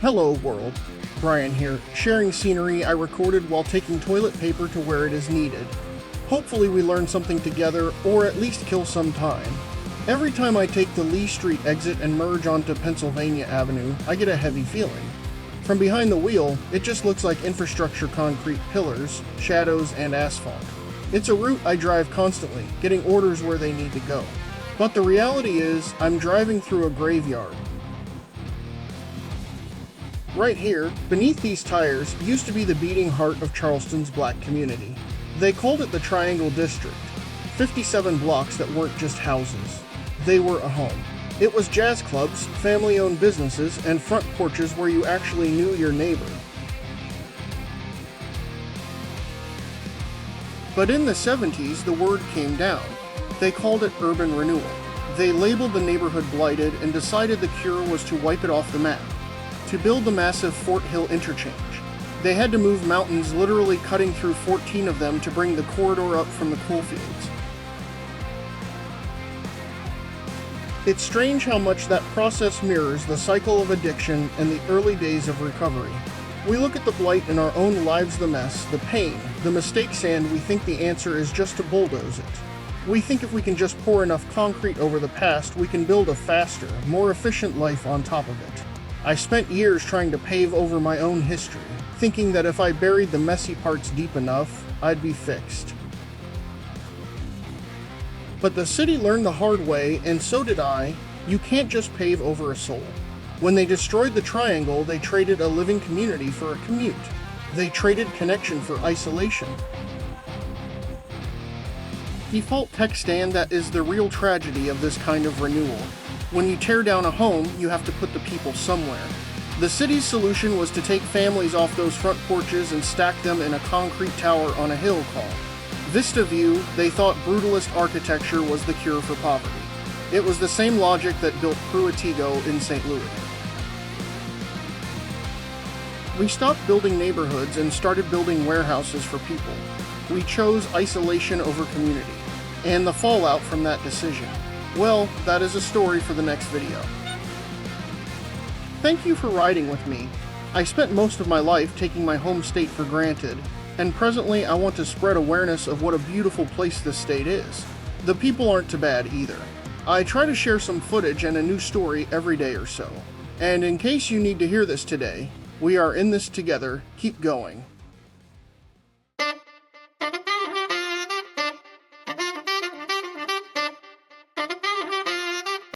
Hello world, Brian here, sharing scenery I recorded while taking toilet paper to where it is needed. Hopefully we learn something together, or at least kill some time. Every time I take the Lee Street exit and merge onto Pennsylvania Avenue, I get a heavy feeling. From behind the wheel, it just looks like infrastructure concrete pillars, shadows, and asphalt. It's a route I drive constantly, getting orders where they need to go. But the reality is, I'm driving through a graveyard. Right here, beneath these tires, used to be the beating heart of Charleston's black community. They called it the Triangle District. 57 blocks that weren't just houses. They were a home. It was jazz clubs, family-owned businesses, and front porches where you actually knew your neighbor. But in the 70s, the word came down. They called it urban renewal. They labeled the neighborhood blighted and decided the cure was to wipe it off the map. To build the massive Fort Hill interchange. They had to move mountains, literally cutting through 14 of them to bring the corridor up from the coal fields. It's strange how much that process mirrors the cycle of addiction and the early days of recovery. We look at the blight in our own lives, the mess, the pain, the mistakes, and we think the answer is just to bulldoze it. We think if we can just pour enough concrete over the past, we can build a faster, more efficient life on top of it. I spent years trying to pave over my own history, thinking that if I buried the messy parts deep enough, I'd be fixed. But the city learned the hard way, and so did I. You can't just pave over a soul. When they destroyed the triangle, they traded a living community for a commute. They traded connection for isolation. Default text, and that is the real tragedy of this kind of renewal. When you tear down a home, you have to put the people somewhere. The city's solution was to take families off those front porches and stack them in a concrete tower on a hill called Vista View. They thought brutalist architecture was the cure for poverty. It was the same logic that built Pruitigo in St. Louis. We stopped building neighborhoods and started building warehouses for people. We chose isolation over community, and the fallout from that decision. Well, that is a story for the next video. Thank you for riding with me. I spent most of my life taking my home state for granted, and presently I want to spread awareness of what a beautiful place this state is. The people aren't too bad either. I try to share some footage and a new story every day or so. And in case you need to hear this today, we are in this together. Keep going.